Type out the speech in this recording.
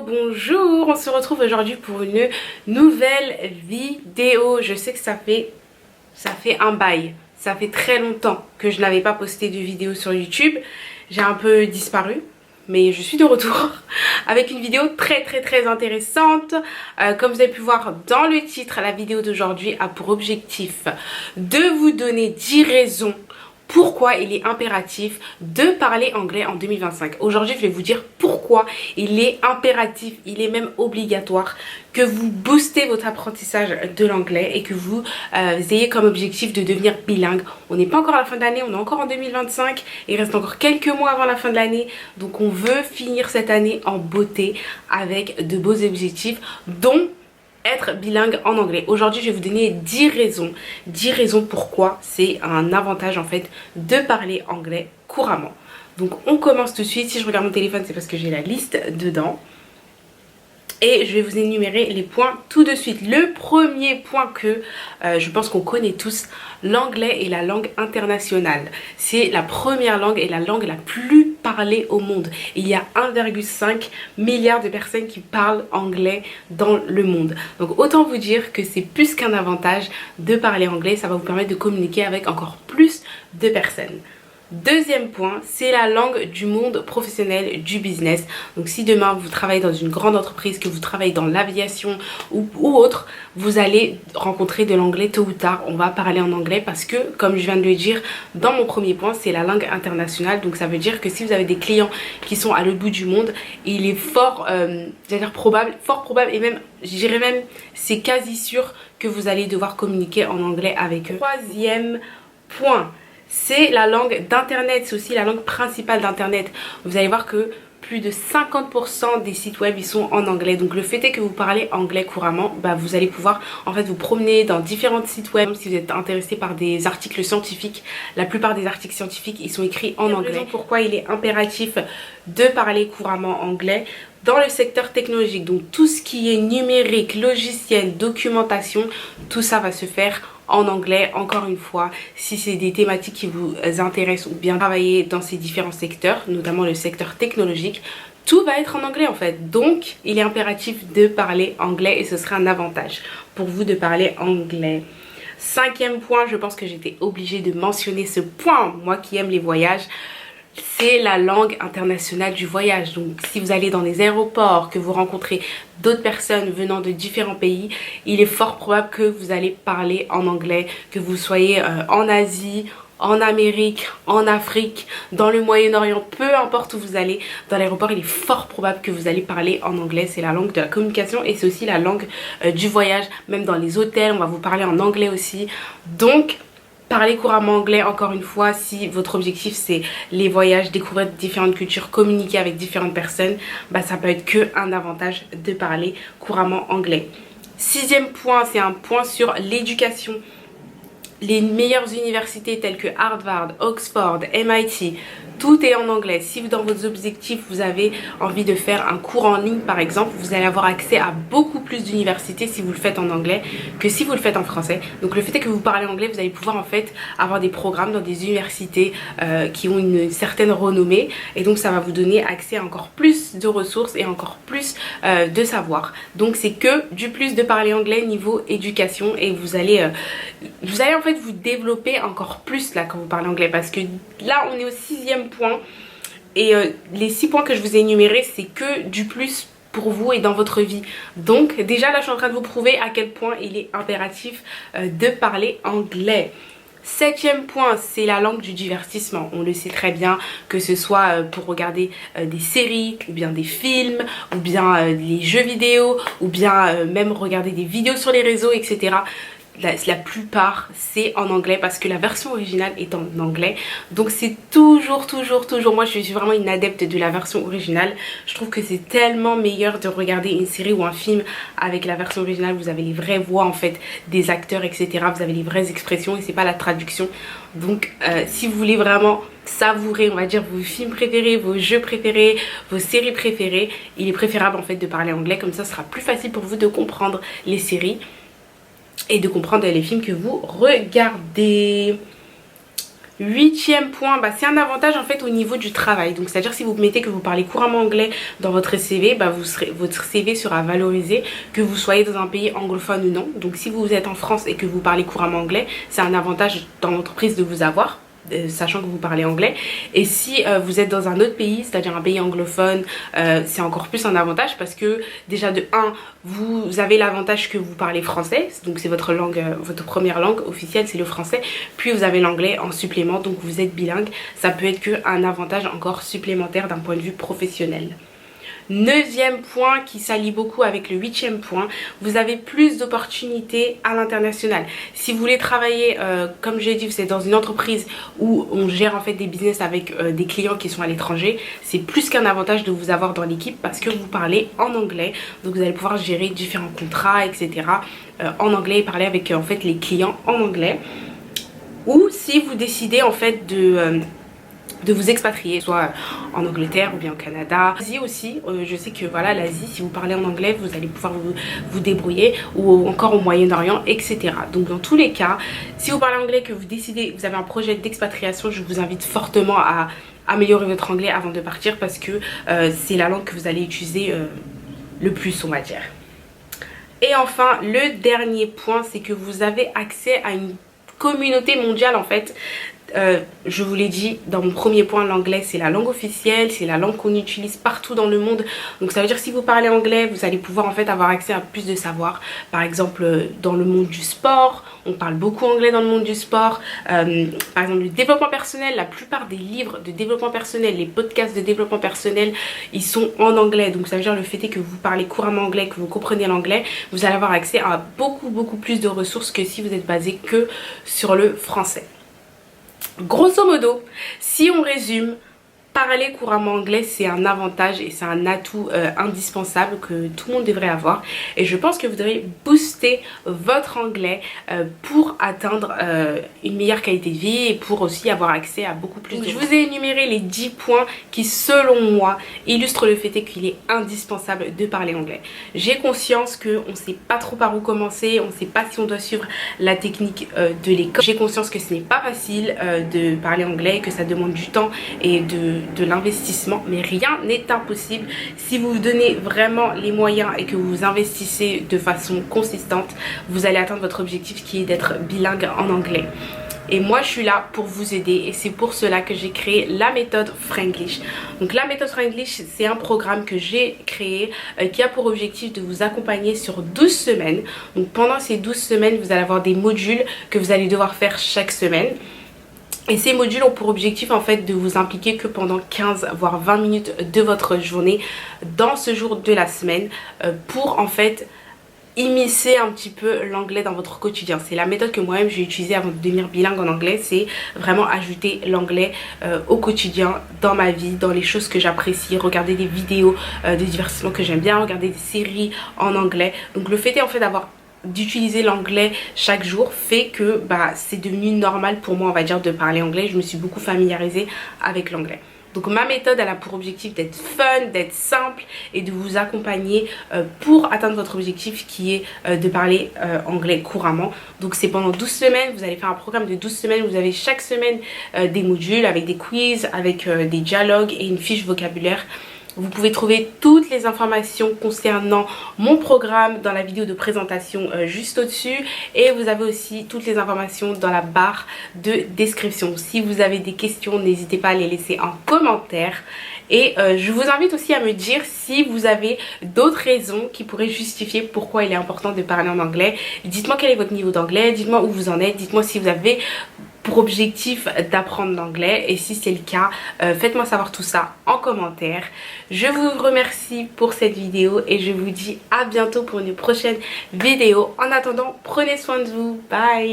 bonjour, on se retrouve aujourd'hui pour une nouvelle vidéo. Je sais que ça fait un bail, ça fait très longtemps que je n'avais pas posté de vidéo sur YouTube. J'ai un peu disparu, mais je suis de retour avec une vidéo très intéressante. Comme vous avez pu voir dans le titre, la vidéo d'aujourd'hui a pour objectif de vous donner 10 raisons pourquoi il est impératif de parler anglais en 2025. Aujourd'hui, je vais vous dire pourquoi il est impératif, il est même obligatoire que vous boostez votre apprentissage de l'anglais et que vous ayez comme objectif de devenir bilingue. On n'est pas encore à la fin de l'année, on est encore en 2025. Il reste encore quelques mois avant la fin de l'année. Donc on veut finir cette année en beauté avec de beaux objectifs, dont être bilingue en anglais. Aujourd'hui, je vais vous donner 10 raisons pourquoi c'est un avantage en fait de parler anglais couramment. Donc on commence tout de suite. Si je regarde mon téléphone, c'est parce que j'ai la liste dedans. Et je vais vous énumérer les points tout de suite. Le premier point que je pense qu'on connaît tous, l'anglais est la langue internationale. C'est la première langue et la langue la plus parlée au monde. Il y a 1,5 milliard de personnes qui parlent anglais dans le monde. Donc autant vous dire que c'est plus qu'un avantage de parler anglais. Ça va vous permettre de communiquer avec encore plus de personnes. Deuxième point, c'est la langue du monde professionnel, du business. Donc si demain vous travaillez dans une grande entreprise, que vous travaillez dans l'aviation ou autre, vous allez rencontrer de l'anglais tôt ou tard. On va parler en anglais parce que, comme je viens de le dire dans mon premier point, c'est la langue internationale. Donc ça veut dire que si vous avez des clients qui sont à l'autre bout du monde, il est fort probable et même, je dirais même, c'est quasi sûr que vous allez devoir communiquer en anglais avec eux. Troisième point, c'est la langue d'internet, c'est aussi la langue principale d'internet. Vous allez voir que plus de 50% des sites web ils sont en anglais. Donc le fait est que vous parlez anglais couramment, vous allez pouvoir en fait vous promener dans différents sites web. Si vous êtes intéressé par des articles scientifiques, la plupart des articles scientifiques ils sont écrits en anglais. Pourquoi il est impératif de parler couramment anglais dans le secteur technologique. Donc tout ce qui est numérique, logiciel, documentation, tout ça va se faire en anglais. Encore une fois, si c'est des thématiques qui vous intéressent ou bien travailler dans ces différents secteurs, notamment le secteur technologique, tout va être en anglais en fait. Donc il est impératif de parler anglais et ce sera un avantage pour vous de parler anglais. Cinquième point, je pense que j'étais obligée de mentionner ce point, moi qui aime les voyages, c'est la langue internationale du voyage. Donc si vous allez dans les aéroports, que vous rencontrez d'autres personnes venant de différents pays, il est fort probable que vous allez parler en anglais, que vous soyez en Asie, en Amérique, en Afrique, dans le Moyen-Orient, peu importe où vous allez, dans l'aéroport, il est fort probable que vous allez parler en anglais. C'est la langue de la communication et c'est aussi la langue du voyage. Même dans les hôtels, on va vous parler en anglais aussi. Donc parlez couramment anglais, encore une fois, si votre objectif c'est les voyages, découvrir différentes cultures, communiquer avec différentes personnes, ça peut être qu'un avantage de parler couramment anglais. Sixième point, c'est un point sur l'éducation. Les meilleures universités telles que Harvard, Oxford, MIT, tout est en anglais. Si dans vos objectifs vous avez envie de faire un cours en ligne par exemple, vous allez avoir accès à beaucoup plus d'universités si vous le faites en anglais que si vous le faites en français. Donc le fait est que vous parlez anglais, vous allez pouvoir en fait avoir des programmes dans des universités qui ont une certaine renommée et donc ça va vous donner accès à encore plus de ressources et encore plus de savoir. Donc c'est que du plus de parler anglais niveau éducation et vous allez en fait vous développer encore plus là quand vous parlez anglais parce que là on est au sixième point et les 6 points que je vous ai énumérés c'est que du plus pour vous et dans votre vie. Donc déjà là je suis en train de vous prouver à quel point il est impératif de parler anglais. Septième point, c'est la langue du divertissement. On le sait très bien, que ce soit pour regarder des séries, ou bien des films, ou bien les jeux vidéo, ou bien même regarder des vidéos sur les réseaux, etc. La plupart c'est en anglais parce que la version originale est en anglais. Donc c'est toujours, moi je suis vraiment une adepte de la version originale. Je trouve que c'est tellement meilleur de regarder une série ou un film avec la version originale. Vous avez les vraies voix en fait des acteurs, etc. Vous avez les vraies expressions et c'est pas la traduction. Donc si vous voulez vraiment savourer on va dire vos films préférés, vos jeux préférés, vos séries préférées, il est préférable en fait de parler anglais. Comme ça ce sera plus facile pour vous de comprendre les séries et de comprendre les films que vous regardez. Huitième point, c'est un avantage en fait au niveau du travail. Donc c'est à dire si vous mettez que vous parlez couramment anglais dans votre CV, votre CV sera valorisé, que vous soyez dans un pays anglophone ou non. Donc si vous êtes en France et que vous parlez couramment anglais, c'est un avantage dans l'entreprise de vous avoir, sachant que vous parlez anglais. Et si vous êtes dans un autre pays, c'est-à-dire un pays anglophone, c'est encore plus un avantage parce que déjà de 1, vous avez l'avantage que vous parlez français, donc c'est votre langue, votre première langue officielle, c'est le français, puis vous avez l'anglais en supplément, donc vous êtes bilingue. Ça peut être qu'un avantage encore supplémentaire d'un point de vue professionnel. Neuvième point qui s'allie beaucoup avec le huitième point, vous avez plus d'opportunités à l'international. Si vous voulez travailler, comme j'ai dit, vous êtes dans une entreprise où on gère en fait des business avec des clients qui sont à l'étranger, c'est plus qu'un avantage de vous avoir dans l'équipe parce que vous parlez en anglais. Donc vous allez pouvoir gérer différents contrats, etc. En anglais et parler avec en fait les clients en anglais. Ou si vous décidez en fait de vous expatrier, soit en Angleterre ou bien au Canada. L'Asie aussi, je sais que voilà, l'Asie, si vous parlez en anglais, vous allez pouvoir vous débrouiller, ou encore au Moyen-Orient, etc. Donc dans tous les cas, si vous parlez anglais, que vous décidez, vous avez un projet d'expatriation, je vous invite fortement à améliorer votre anglais avant de partir parce que c'est la langue que vous allez utiliser le plus, on va dire. Et enfin, le dernier point, c'est que vous avez accès à une communauté mondiale en fait. Je vous l'ai dit dans mon premier point, l'anglais c'est la langue officielle, c'est la langue qu'on utilise partout dans le monde. Donc ça veut dire que si vous parlez anglais, vous allez pouvoir en fait avoir accès à plus de savoir. Par exemple dans le monde du sport, on parle beaucoup anglais dans le monde du sport. Par exemple le développement personnel, la plupart des livres de développement personnel, les podcasts de développement personnel, ils sont en anglais. Donc ça veut dire le fait est que vous parlez couramment anglais, que vous comprenez l'anglais, vous allez avoir accès à beaucoup plus de ressources que si vous êtes basé que sur le français. Grosso modo, si on résume, parler couramment anglais c'est un avantage et c'est un atout indispensable que tout le monde devrait avoir, et je pense que vous devrez booster votre anglais pour atteindre une meilleure qualité de vie et pour aussi avoir accès à beaucoup plus de choses. Je vous ai énuméré les 10 points qui selon moi illustrent le fait qu'il est indispensable de parler anglais. J'ai conscience qu'on ne sait pas trop par où commencer, on ne sait pas si on doit suivre la technique de l'école. J'ai conscience que ce n'est pas facile de parler anglais, que ça demande du temps et de l'investissement, mais rien n'est impossible si vous vous donnez vraiment les moyens et que vous investissez de façon consistante. Vous allez atteindre votre objectif qui est d'être bilingue en anglais. Et moi je suis là pour vous aider et c'est pour cela que j'ai créé la méthode Franglish. Donc la méthode Franglish, c'est un programme que j'ai créé qui a pour objectif de vous accompagner sur 12 semaines. Donc pendant ces 12 semaines, vous allez avoir des modules que vous allez devoir faire chaque semaine. Et ces modules ont pour objectif en fait de vous impliquer que pendant 15 voire 20 minutes de votre journée dans ce jour de la semaine pour en fait immiscer un petit peu l'anglais dans votre quotidien. C'est la méthode que moi-même j'ai utilisée avant de devenir bilingue en anglais. C'est vraiment ajouter l'anglais au quotidien, dans ma vie, dans les choses que j'apprécie, regarder des vidéos de divertissement que j'aime bien, regarder des séries en anglais. Donc le fait est en fait d'utiliser l'anglais chaque jour fait que c'est devenu normal pour moi, on va dire, de parler anglais. Je me suis beaucoup familiarisée avec l'anglais. Donc ma méthode, elle a pour objectif d'être fun, d'être simple et de vous accompagner pour atteindre votre objectif qui est de parler anglais couramment. Donc c'est pendant 12 semaines, vous allez faire un programme de 12 semaines, vous avez chaque semaine des modules avec des quiz, avec des dialogues et une fiche vocabulaire. Vous pouvez trouver toutes les informations concernant mon programme dans la vidéo de présentation juste au-dessus. Et vous avez aussi toutes les informations dans la barre de description. Si vous avez des questions, n'hésitez pas à les laisser en commentaire. Et je vous invite aussi à me dire si vous avez d'autres raisons qui pourraient justifier pourquoi il est important de parler en anglais. Dites-moi quel est votre niveau d'anglais, dites-moi où vous en êtes, dites-moi si vous avez pour objectif d'apprendre l'anglais, et si c'est le cas, faites-moi savoir tout ça en commentaire. Je vous remercie pour cette vidéo et je vous dis à bientôt pour une prochaine vidéo. En attendant, prenez soin de vous. Bye!